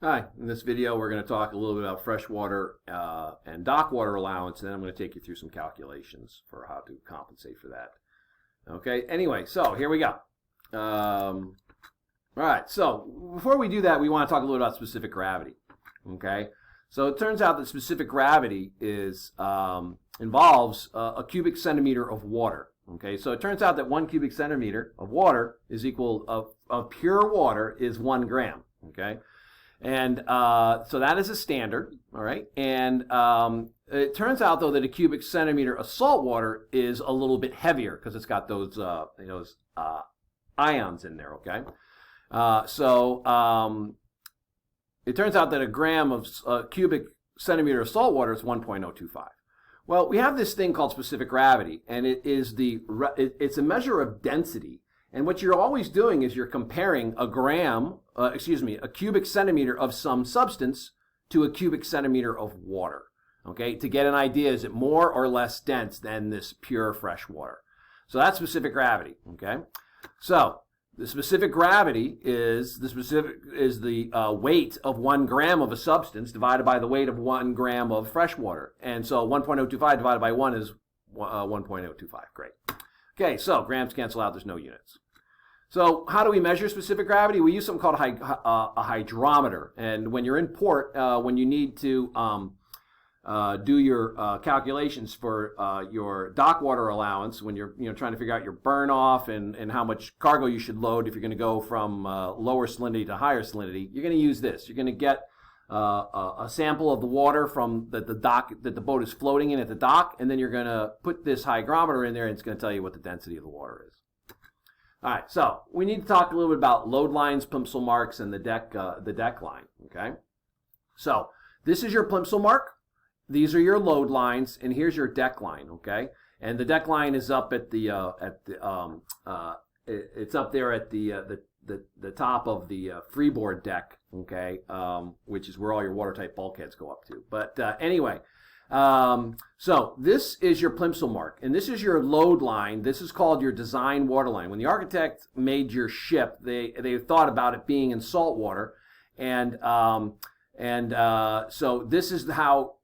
Hi, in this video we're going to talk a little bit about freshwater and dock water allowance, and then I'm going to take you through some calculations for how to compensate for that. Okay, anyway, so here we go. All right, so before we do that, we want to talk a little about specific gravity. Okay, so it turns out that specific gravity involves a cubic centimeter of water. Okay, so it turns out that 1 cubic centimeter of water is equal of pure water is 1 gram. Okay. And so that is a standard, all right? And it turns out, though, that a cubic centimeter of salt water is a little bit heavier because it's got those ions in there, okay? It turns out that a gram of cubic centimeter of salt water is 1.025. Well, we have this thing called specific gravity, and it's a measure of density. And what you're always doing is you're comparing a cubic centimeter of some substance to a cubic centimeter of water, okay, to get an idea, is it more or less dense than this pure fresh water? So that's specific gravity, okay? So the specific gravity is the weight of 1 gram of a substance divided by the weight of 1 gram of fresh water. And so 1.025 divided by 1 is 1.025. Great. Okay, so grams cancel out, there's no units. So how do we measure specific gravity? We use something called a hydrometer. And when you're in port, when you need to do your calculations for your dock water allowance, when you're trying to figure out your burn off and how much cargo you should load if you're going to go from lower salinity to higher salinity, you're going to use this. You're going to get a sample of the water from the dock that the boat is floating in at the dock, and then you're going to put this hygrometer in there, and it's going to tell you what the density of the water is. All right, so we need to talk a little bit about load lines, plimsoll marks, and the deck line. Okay, so this is your plimsoll mark. These are your load lines, and here's your deck line. Okay, and the deck line is up at it's up there at the top of the freeboard deck, okay, which is where all your watertight bulkheads go up to. But anyway, so this is your plimsoll mark, and this is your load line. This is called your design water line. When the architect made your ship, they thought about it being in salt water, and so this is how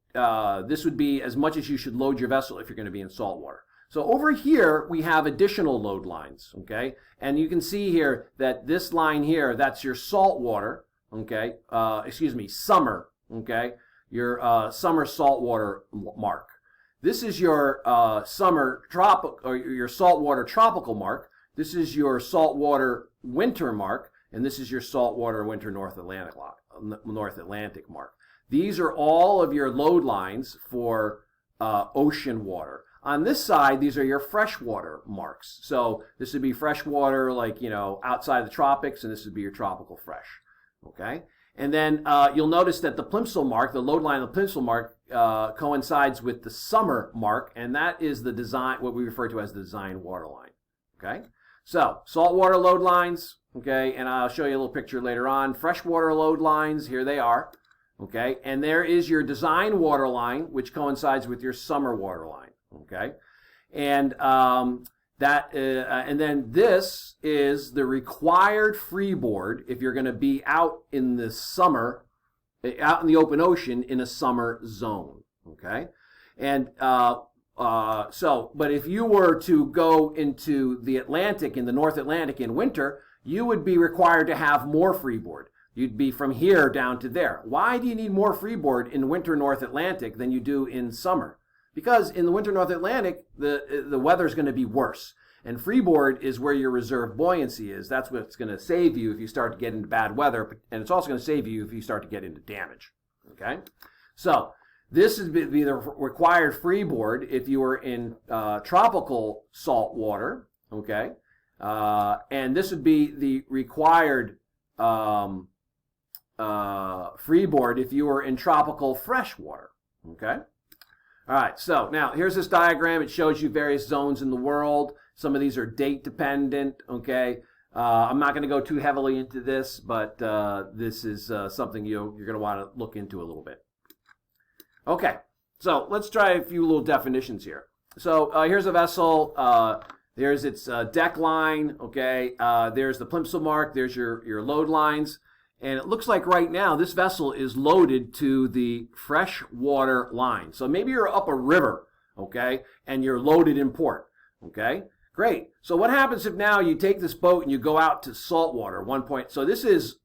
this would be as much as you should load your vessel if you're going to be in salt water. So over here, we have additional load lines, okay? And you can see here that this line here, that's your salt water, okay? Summer, okay? Your summer saltwater mark. This is your your saltwater tropical mark. This is your saltwater winter mark, and this is your saltwater winter North Atlantic mark. These are all of your load lines for ocean water. On this side, these are your freshwater marks. So this would be freshwater, like, outside the tropics, and this would be your tropical fresh, okay? And then you'll notice that the plimsoll mark, the load line of the plimsoll mark, coincides with the summer mark, and that is the design, what we refer to as the design water line, okay? So saltwater load lines, okay, and I'll show you a little picture later on. Freshwater load lines, here they are, okay? And there is your design water line, which coincides with your summer water line, okay? And and then this is the required freeboard if you're going to be out in the summer, out in the open ocean in a summer zone, okay? And but if you were to go into the Atlantic, in the North Atlantic in winter, you would be required to have more freeboard. You'd be from here down to there. Why do you need more freeboard in winter North Atlantic than you do in summer? Because in the winter North Atlantic, the weather's going to be worse. And freeboard is where your reserve buoyancy is. That's what's going to save you if you start to get into bad weather. And it's also going to save you if you start to get into damage. Okay? So this would be the required freeboard if you were in tropical salt water. Okay? And this would be the required freeboard if you were in tropical freshwater. Okay? All right, so now here's this diagram. It shows you various zones in the world. Some of these are date dependent, okay? I'm not going to go too heavily into this, but this is something you're going to want to look into a little bit. Okay, so let's try a few little definitions here. So here's a vessel. There's its deck line, okay? There's the plimsoll mark. There's your load lines. And it looks like right now this vessel is loaded to the freshwater line. So maybe you're up a river, okay, and you're loaded in port, okay? Great. So what happens if now you take this boat and you go out to saltwater, so this is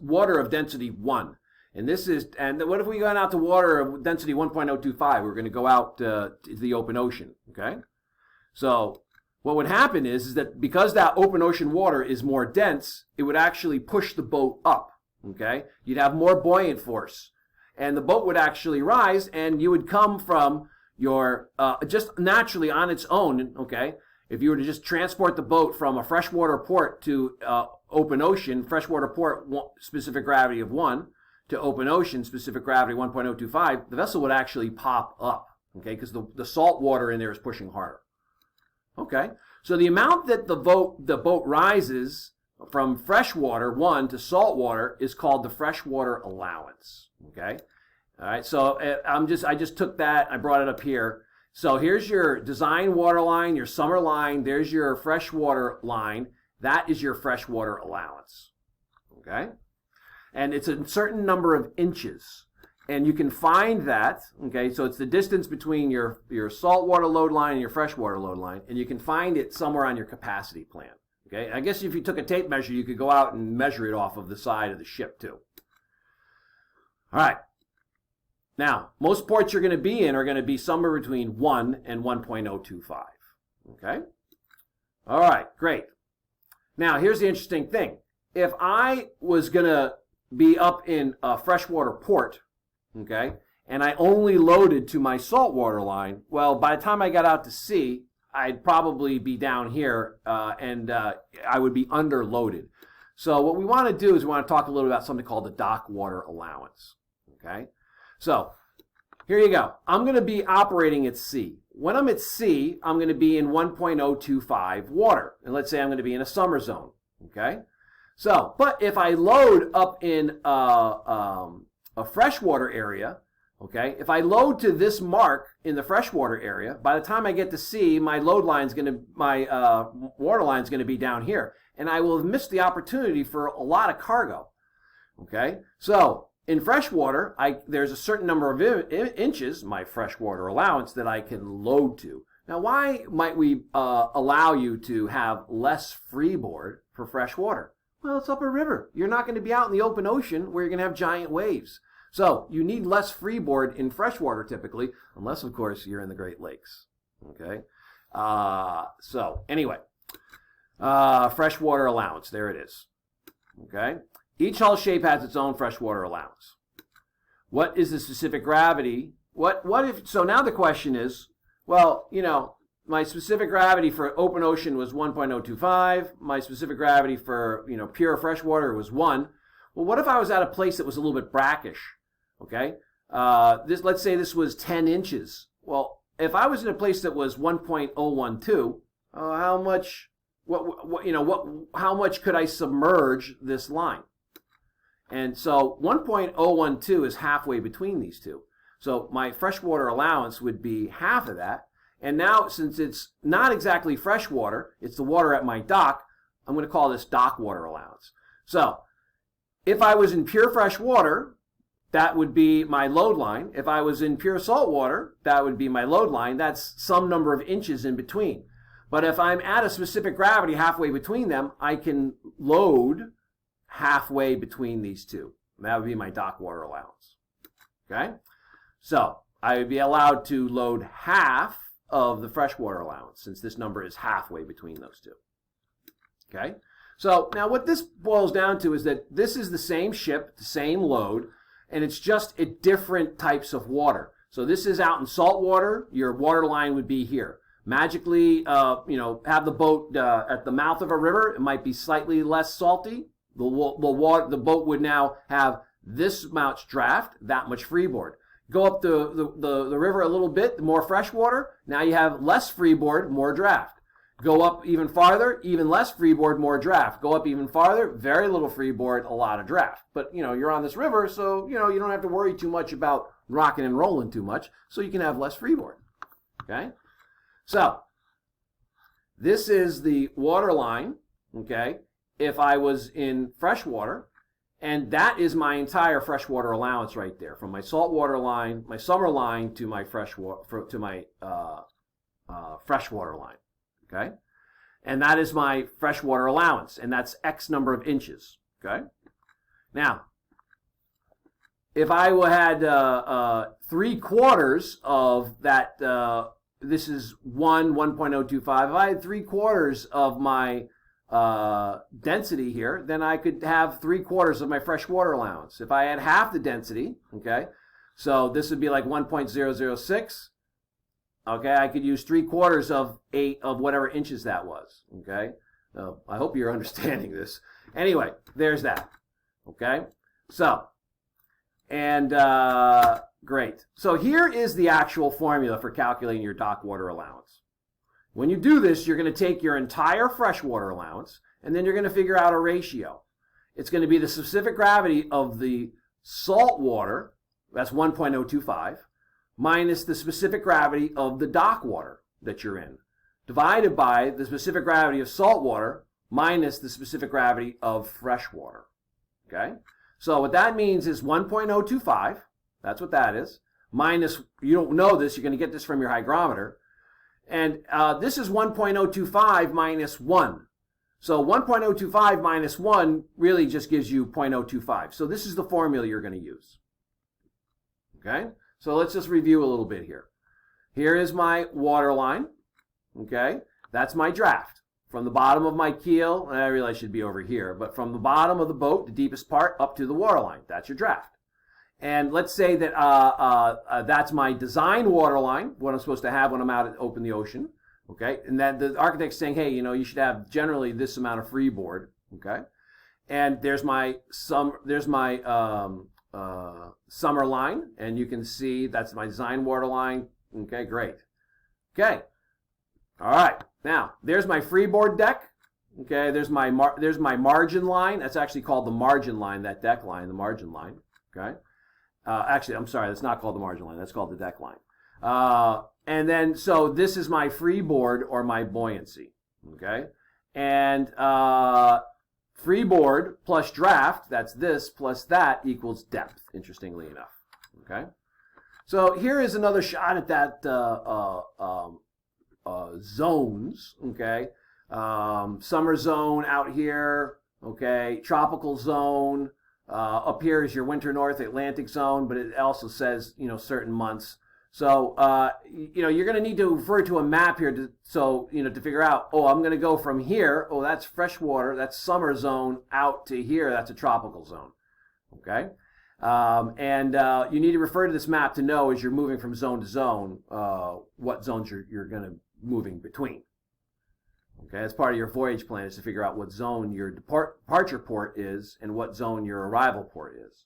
water of density 1. And what if we go out to water of density 1.025? We're going to go out to the open ocean, okay? So what would happen is that because that open ocean water is more dense, it would actually push the boat up, okay? You'd have more buoyant force. And the boat would actually rise, and you would come from your, just naturally on its own, okay? If you were to just transport the boat from a freshwater port to open ocean, freshwater port, specific gravity of 1, to open ocean, specific gravity 1.025, the vessel would actually pop up, okay, because the salt water in there is pushing harder. Okay, so the amount that the boat rises from freshwater 1 to saltwater is called the freshwater allowance. Okay, all right. So I just took that, I brought it up here. So here's your design water line, your summer line. There's your freshwater line. That is your freshwater allowance. Okay, and it's a certain number of inches. And you can find that, okay, so it's the distance between your saltwater load line and your freshwater load line, and you can find it somewhere on your capacity plan, okay? I guess if you took a tape measure, you could go out and measure it off of the side of the ship, too. All right. Now, most ports you're going to be in are going to be somewhere between 1 and 1.025, okay? All right, great. Now, here's the interesting thing. If I was going to be up in a freshwater port, okay, and I only loaded to my saltwater line, well, by the time I got out to sea, I'd probably be down here, and I would be underloaded. So what we want to do is we want to talk a little about something called the Dock Water Allowance, okay? So here you go. I'm going to be operating at sea. When I'm at sea, I'm going to be in 1.025 water, and let's say I'm going to be in a summer zone, okay? So, but if I load up in a freshwater area, okay, if I load to this mark in the freshwater area, by the time I get to sea, my water line's going to be down here, and I will have missed the opportunity for a lot of cargo. Okay, so in freshwater, there's a certain number of inches, my freshwater allowance, that I can load to. Now, why might we allow you to have less freeboard for freshwater? Well, it's up a river. You're not going to be out in the open ocean where you're going to have giant waves. So you need less freeboard in freshwater typically, unless, of course, you're in the Great Lakes. Okay? So anyway, freshwater allowance. There it is. Okay? Each hull shape has its own freshwater allowance. What is the specific gravity? What if? So now the question is, well, you know, my specific gravity for open ocean was 1.025. My specific gravity for, you know, pure freshwater was 1. Well, what if I was at a place that was a little bit brackish? Okay, let's say this was 10 inches. Well, if I was in a place that was 1.012, how much? How much could I submerge this line? And so 1.012 is halfway between these two. So my freshwater allowance would be half of that. And now, since it's not exactly freshwater, it's the water at my dock, I'm going to call this dock water allowance. So if I was in pure fresh water, that would be my load line. If I was in pure salt water, that would be my load line. That's some number of inches in between. But if I'm at a specific gravity halfway between them, I can load halfway between these two. That would be my dock water allowance. Okay? So I would be allowed to load half of the freshwater allowance, since this number is halfway between those two. Okay? So now what this boils down to is that this is the same ship, the same load, and it's just at different types of water. So this is out in salt water. Your water line would be here. Magically, have the boat at the mouth of a river. It might be slightly less salty. The boat would now have this much draft, that much freeboard. Go up the river a little bit, more fresh water. Now you have less freeboard, more draft. Go up even farther, even less freeboard, more draft. Go up even farther, very little freeboard, a lot of draft. But, you're on this river, so, you don't have to worry too much about rocking and rolling too much, so you can have less freeboard. Okay? So, this is the water line, okay, if I was in fresh water. And that is my entire freshwater allowance right there, from my saltwater line, my summer line, to my freshwater line. Okay, and that is my freshwater allowance, and that's X number of inches. Okay, now if I had 3/4 of that, this is 1.025. If I had 3/4 of my density here, then I could have 3/4 of my freshwater allowance. If I had half the density, okay, so this would be like 1.006. Okay, I could use 3/4 of 8 of whatever inches that was. Okay, I hope you're understanding this. Anyway, there's that. Okay, so, and great. So here is the actual formula for calculating your dock water allowance. When you do this, you're going to take your entire freshwater allowance, and then you're going to figure out a ratio. It's going to be the specific gravity of the salt water, that's 1.025, minus the specific gravity of the dock water that you're in, divided by the specific gravity of salt water minus the specific gravity of fresh water. Okay? So what that means is 1.025, that's what that is, minus, you don't know this, you're going to get this from your hygrometer, and this is 1.025 minus 1. So 1.025 minus 1 really just gives you 0.025. So this is the formula you're going to use. Okay? So let's just review a little bit here. Here is my water line. Okay? That's my draft. From the bottom of my keel, and I realize I should be over here, but from the bottom of the boat, the deepest part, up to the water line. That's your draft. And let's say that that's my design water line, what I'm supposed to have when I'm out at open the ocean. Okay? And that the architect's saying, hey, you know, you should have generally this amount of freeboard. Okay? And there's my summer line, and you can see that's my design water line. Okay, great. Okay. All right. Now, there's my freeboard deck. Okay, there's my margin line. That's actually called the margin line, that deck line, the margin line. Okay. Actually, I'm sorry, that's not called the margin line. That's called the deck line. And then, so this is my freeboard or my buoyancy. Okay. And freeboard plus draft, that's this, plus that equals depth, interestingly enough. Okay. So here is another shot at that zones. Okay. Summer zone out here. Okay. Tropical zone. Up here is your winter North Atlantic zone, but it also says, you know, certain months. So, you know, you're going to need to refer to a map here to figure out, oh, I'm going to go from here. Oh, that's freshwater. That's summer zone out to here. That's a tropical zone. Okay. You need to refer to this map to know as you're moving from zone to zone, what zones you're going to moving between. Okay, that's part of your voyage plan, is to figure out what zone your departure port is and what zone your arrival port is.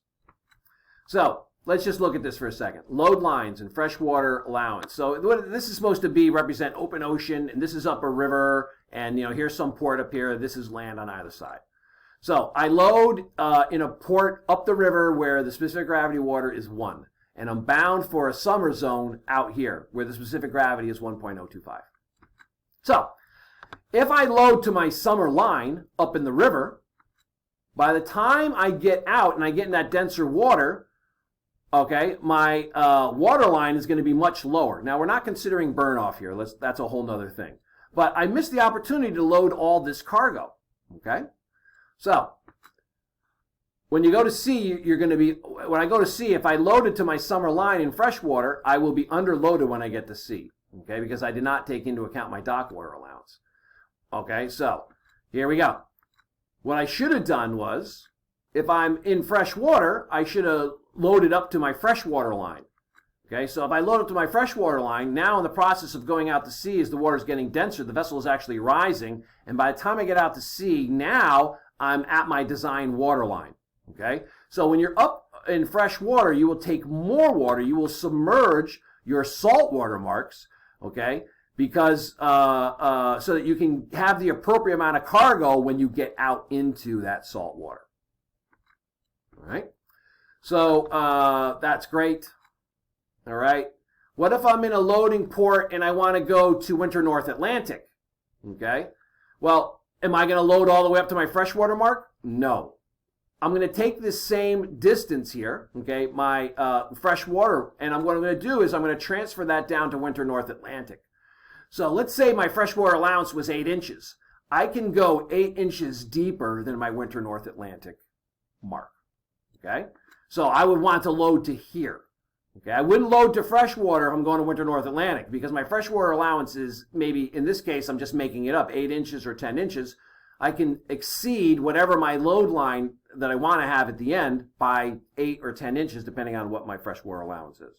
So let's just look at this for a second. Load lines and freshwater allowance. So what this is supposed to represent open ocean, and this is up a river, and you know, here's some port up here. This is land on either side. So I load in a port up the river where the specific gravity water is 1, and I'm bound for a summer zone out here where the specific gravity is 1.025. So if I load to my summer line up in the river, by the time I get out and I get in that denser water, okay, my water line is going to be much lower. Now, we're not considering burn off here. That's a whole nother thing. But I missed the opportunity to load all this cargo. Okay? So, when you go to sea, when I go to sea, if I load it to my summer line in freshwater, I will be underloaded when I get to sea. Okay? Because I did not take into account my dock water allowance. Okay, so here we go. What I should have done was, if I'm in fresh water, I should have loaded up to my freshwater line. Okay, so if I load up to my freshwater line, now in the process of going out to sea, as the water is getting denser, the vessel is actually rising, and by the time I get out to sea, now I'm at my design water line. Okay, so when you're up in fresh water, you will take more water. You will submerge your saltwater marks. Okay. Because so that you can have the appropriate amount of cargo when you get out into that salt water. All right. So that's great. All right. What if I'm in a loading port and I want to go to winter North Atlantic? Okay. Well, am I going to load all the way up to my freshwater mark? No. I'm going to take this same distance here, okay, my fresh water, and what I'm going to do is I'm going to transfer that down to winter North Atlantic. So let's say my freshwater allowance was 8 inches. I can go 8 inches deeper than my winter North Atlantic mark, okay? So I would want to load to here, okay? I wouldn't load to freshwater if I'm going to winter North Atlantic because my freshwater allowance is maybe, in this case, I'm just making it up, 8 inches or 10 inches. I can exceed whatever my load line that I want to have at the end by 8 or 10 inches, depending on what my freshwater allowance is.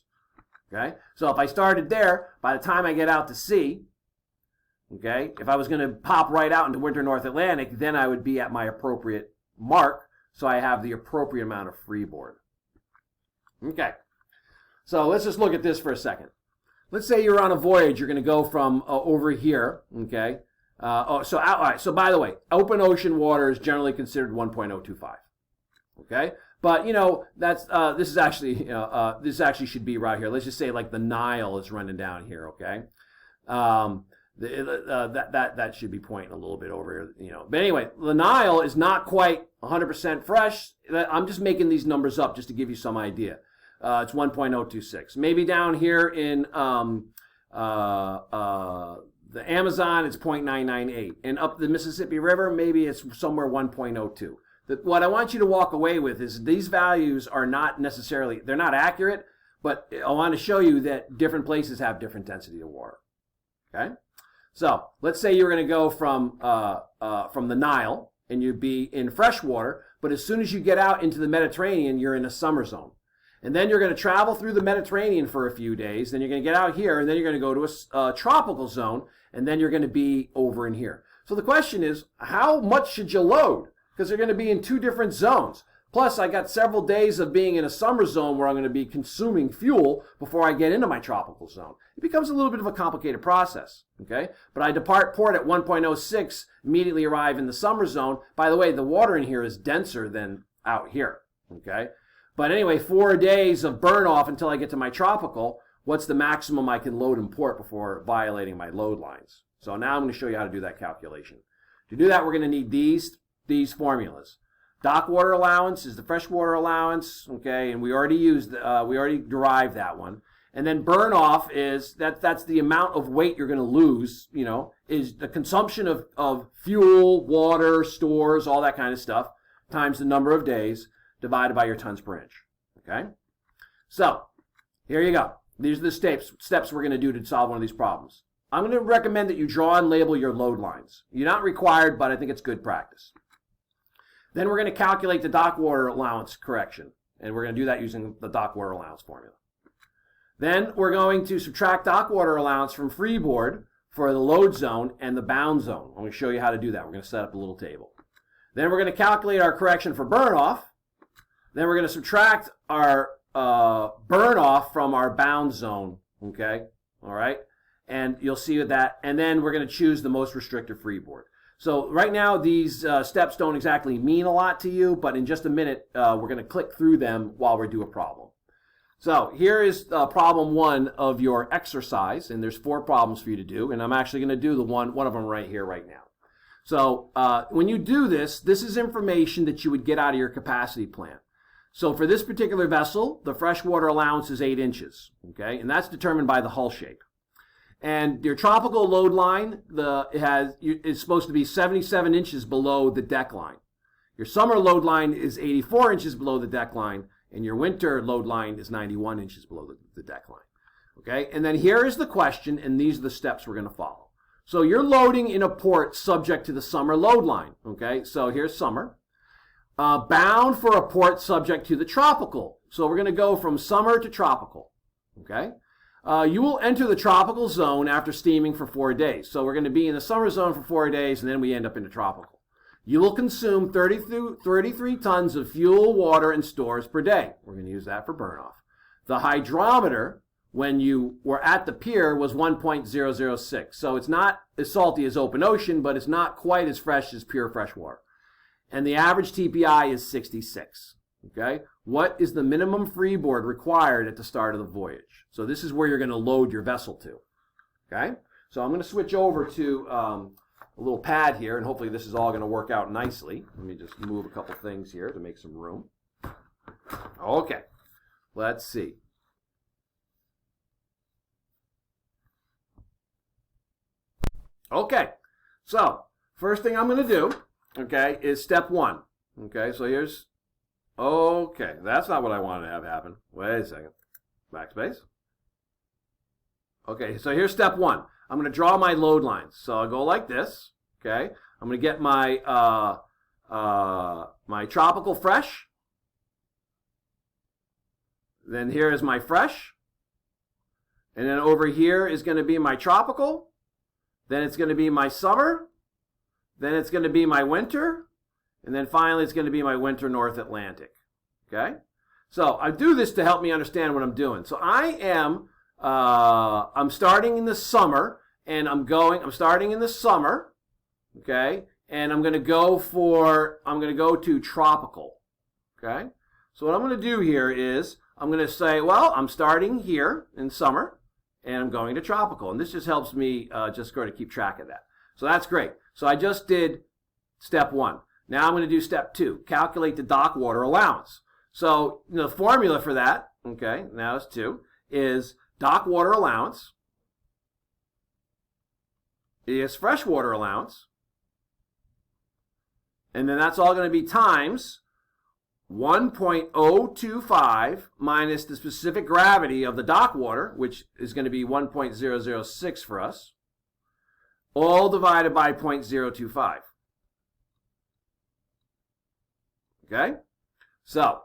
Okay? So if I started there, by the time I get out to sea, okay, if I was going to pop right out into winter North Atlantic, then I would be at my appropriate mark, so I have the appropriate amount of freeboard. Okay. So let's just look at this for a second. Let's say you're on a voyage. You're going to go from over here, okay? All right. So by the way, open ocean water is generally considered 1.025. Okay, but you know that's this is actually this actually should be right here. Let's just say like the Nile is running down here. Okay, that should be pointing a little bit over here. You know, but anyway, the Nile is not quite 100% fresh. I'm just making these numbers up just to give you some idea. It's 1.026. Maybe down here in the Amazon, it's 0.998. And up the Mississippi River, maybe it's somewhere 1.02. What I want you to walk away with is these values are not necessarily, they're not accurate, but I want to show you that different places have different density of water. Okay? So let's say you're going to go from the Nile, and you'd be in freshwater, but as soon as you get out into the Mediterranean, you're in a summer zone. And then you're going to travel through the Mediterranean for a few days. Then you're going to get out here, and then you're going to go to a tropical zone, and then you're going to be over in here. So the question is, how much should you load? Because they're going to be in 2 different zones. Plus, I got several days of being in a summer zone where I'm going to be consuming fuel before I get into my tropical zone. It becomes a little bit of a complicated process, okay? But I depart port at 1.06, immediately arrive in the summer zone. By the way, the water in here is denser than out here, okay? But anyway, 4 days of burn off until I get to my tropical. What's the maximum I can load in port before violating my load lines? So now I'm going to show you how to do that calculation. To do that, we're going to need these formulas. Dock water allowance is the freshwater allowance, okay, and we already derived that one. And then burn off is that's the amount of weight you're going to lose, you know, is the consumption of fuel, water, stores, all that kind of stuff, times the number of days, divided by your tons per inch, okay? So, here you go. These are the steps we're going to do to solve one of these problems. I'm going to recommend that you draw and label your load lines. You're not required, but I think it's good practice. Then we're going to calculate the dock water allowance correction, and we're going to do that using the dock water allowance formula. Then we're going to subtract dock water allowance from freeboard for the load zone and the bound zone. I'm going to show you how to do that. We're going to set up a little table. Then we're going to calculate our correction for burn off. Then we're going to subtract our burn off from our bound zone, okay? All right? And you'll see that. And then we're going to choose the most restrictive freeboard. So right now, these steps don't exactly mean a lot to you, but in just a minute, we're going to click through them while we do a problem. So here is problem 1 of your exercise, and there's 4 problems for you to do, and I'm actually going to do one of them right here, right now. So when you do this, this is information that you would get out of your capacity plan. So for this particular vessel, the freshwater allowance is 8 inches, okay, and that's determined by the hull shape. And your tropical load line is supposed to be 77 inches below the deck line. Your summer load line is 84 inches below the deck line, and your winter load line is 91 inches below the deck line. Okay, and then here is the question, and these are the steps we're going to follow. So you're loading in a port subject to the summer load line. Okay, so here's summer. Bound for a port subject to the tropical. So we're going to go from summer to tropical. Okay. You will enter the tropical zone after steaming for 4 days. So we're going to be in the summer zone for 4 days, and then we end up in the tropical. You will consume 33 tons of fuel, water, and stores per day. We're going to use that for burn-off. The hydrometer, when you were at the pier, was 1.006. So it's not as salty as open ocean, but it's not quite as fresh as pure fresh water. And the average TPI is 66. Okay? What is the minimum freeboard required at the start of the voyage? So this is where you're going to load your vessel to. Okay? So I'm going to switch over to little pad here, and hopefully this is all going to work out nicely. Let me just move a couple things here to make some room. Okay, let's see. Okay, so first thing I'm going to do, okay, is step 1. Okay, so here's, okay, that's not what I wanted to have happen. Wait a second. Backspace. Okay, so here's step 1. I'm going to draw my load lines. So I'll go like this, okay? I'm going to get my, my tropical fresh. Then here is my fresh. And then over here is going to be my tropical. Then it's going to be my summer. Then it's going to be my winter. And then finally it's going to be my winter North Atlantic. Okay? So I do this to help me understand what I'm doing. So I am, I'm starting in the summer, and I'm starting in the summer, okay? And I'm going to go to tropical, okay? So what I'm going to do here is I'm going to say, well, I'm starting here in summer, and I'm going to tropical. And this just helps me just sort of keep track of that. So that's great. So I just did step 1. Now I'm going to do step 2, calculate the dock water allowance. So the formula for that, okay, now it's 2, is dock water allowance is freshwater allowance, and then that's all going to be times 1.025 minus the specific gravity of the dock water, which is going to be 1.006 for us, all divided by 0.025. Okay? So,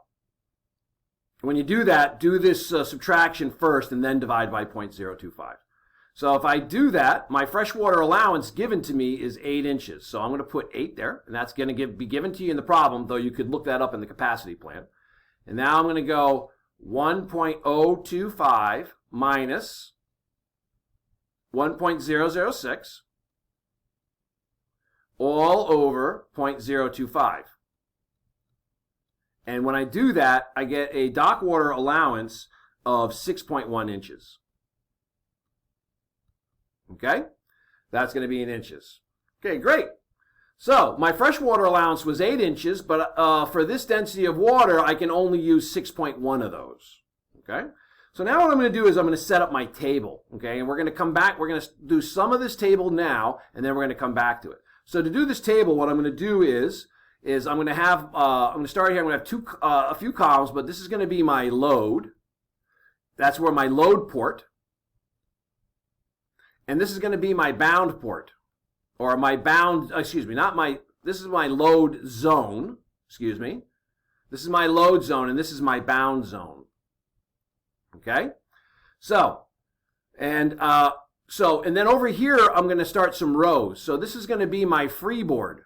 when you do that, do this subtraction first and then divide by 0.025. So if I do that, my freshwater allowance given to me is 8 inches. So I'm going to put 8 there, and that's going to be given to you in the problem, though you could look that up in the capacity plan. And now I'm going to go 1.025 minus 1.006 all over 0.025. And when I do that, I get a dock water allowance of 6.1 inches. Okay? That's going to be in inches. Okay, great. So my freshwater allowance was 8 inches, but for this density of water, I can only use 6.1 of those. Okay? So now what I'm going to do is I'm going to set up my table. Okay? And we're going to come back. We're going to do some of this table now, and then we're going to come back to it. So to do this table, what I'm going to do is I'm going to have, I'm going to start here. I'm going to have a few columns, but this is going to be my load. That's where my load port. And this is going to be my bound port. Or my bound, excuse me, this is my load zone. Excuse me. This is my load zone, and this is my bound zone. Okay? So, and then over here, I'm going to start some rows. So this is going to be my freeboard.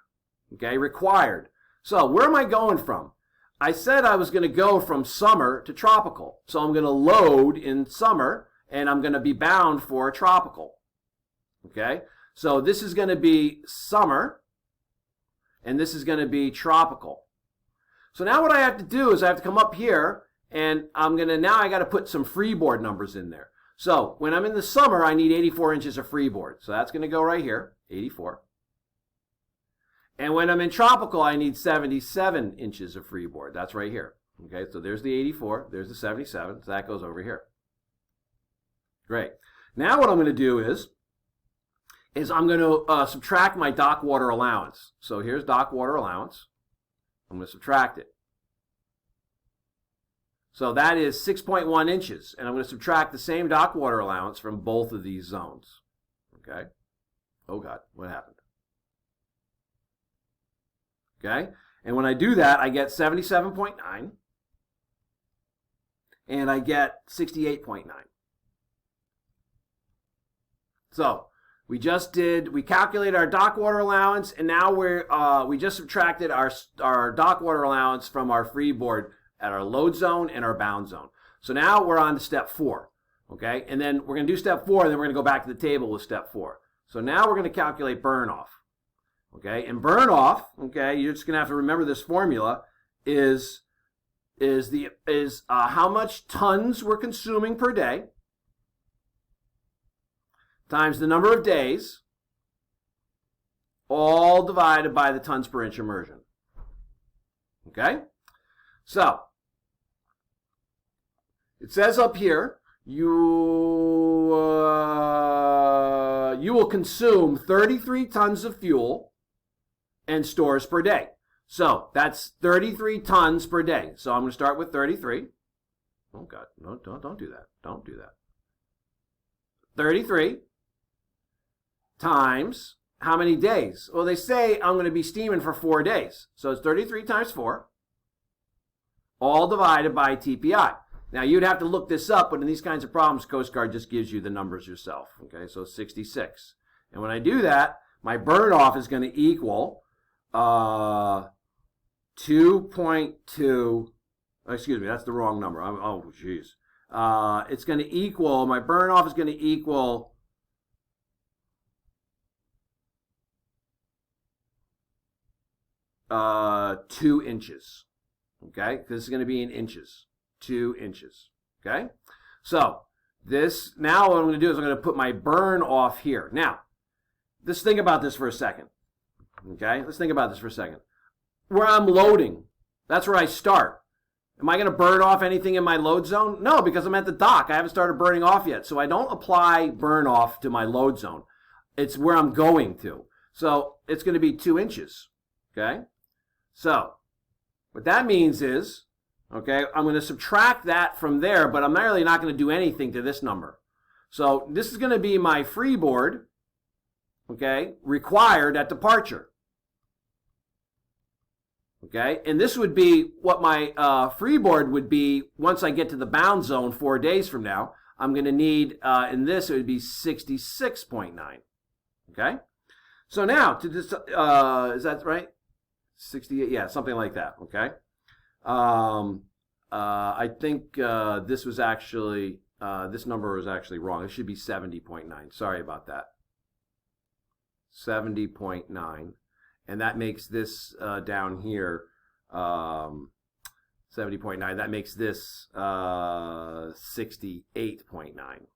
Okay, required. So where am I going from? I said I was going to go from summer to tropical. So I'm going to load in summer, and I'm going to be bound for tropical. Okay, so this is going to be summer, and this is going to be tropical. So now what I have to do is I have to come up here, and now I got to put some freeboard numbers in there. So when I'm in the summer, I need 84 inches of freeboard. So that's going to go right here, 84. And when I'm in tropical, I need 77 inches of freeboard. That's right here. Okay, so there's the 84, there's the 77, so that goes over here. Great. Now what I'm going to do is I'm going to subtract my dock water allowance. So here's dock water allowance. I'm going to subtract it. So that is 6.1 inches, and I'm going to subtract the same dock water allowance from both of these zones. Okay? Oh God, what happened? Okay? And when I do that, I get 77.9, and I get 68.9. So we calculated our dock water allowance, and now we just subtracted our dock water allowance from our freeboard at our load zone and our bound zone. So now we're on to step 4. Okay? And then we're going to do step 4, and then we're going to go back to the table with step 4. So now we're going to calculate burn off. Okay, and burn off, okay, you're just going to have to remember this formula, is how much tons we're consuming per day times the number of days all divided by the tons per inch immersion. Okay? So, it says up here, you will consume 33 tons of fuel and stores per day. So, that's 33 tons per day. So, I'm going to start with 33. Oh, God. No, don't do that. Don't do that. 33 times how many days? Well, they say I'm going to be steaming for 4 days. So, it's 33 times 4, all divided by TPI. Now, you'd have to look this up, but in these kinds of problems, Coast Guard just gives you the numbers yourself. Okay, so 66. And when I do that, my burn off is going to equal 2.2. Excuse me, that's the wrong number. Oh, jeez. It's going to equal, my burn off is going to equal 2 inches. Okay, this is going to be in inches. 2 inches. Okay, so this, now what I'm going to do is I'm going to put my burn off here. Now, let's think about this for a second. Okay, let's think about this for a second. Where I'm loading, that's where I start. Am I going to burn off anything in my load zone? No, because I'm at the dock. I haven't started burning off yet. So I don't apply burn off to my load zone. It's where I'm going to. So it's going to be 2 inches. Okay, so what that means is, okay, I'm going to subtract that from there, but I'm really not going to do anything to this number. So this is going to be my freeboard, okay, required at departure. Okay, and this would be what my freeboard would be once I get to the bound zone 4 days from now. I'm going to need, in this, it would be 66.9. Okay, so now, to this, is that right? 68, yeah, something like that, okay? I think this was actually, this number was actually wrong. It should be 70.9. Sorry about that. 70.9. And that makes this down here 70.9. That makes this 68.9.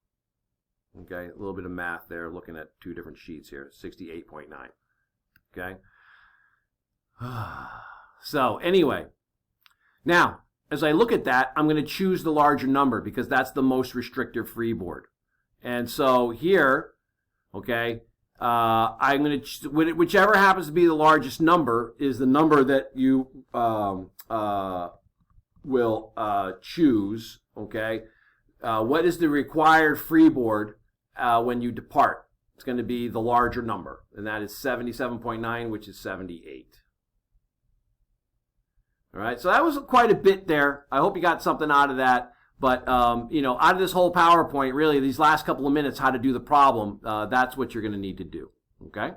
Okay, a little bit of math there, looking at two different sheets here. 68.9. Okay. So anyway, now as I look at that, I'm going to choose the larger number because that's the most restrictive freeboard. And so here, okay, I'm going to, whichever happens to be the largest number is the number that you will choose, okay? What is the required freeboard when you depart? It's going to be the larger number, and that is 77.9, which is 78. All right, so that was quite a bit there. I hope you got something out of that. But, you know, out of this whole PowerPoint, really, these last couple of minutes, how to do the problem, that's what you're going to need to do, okay?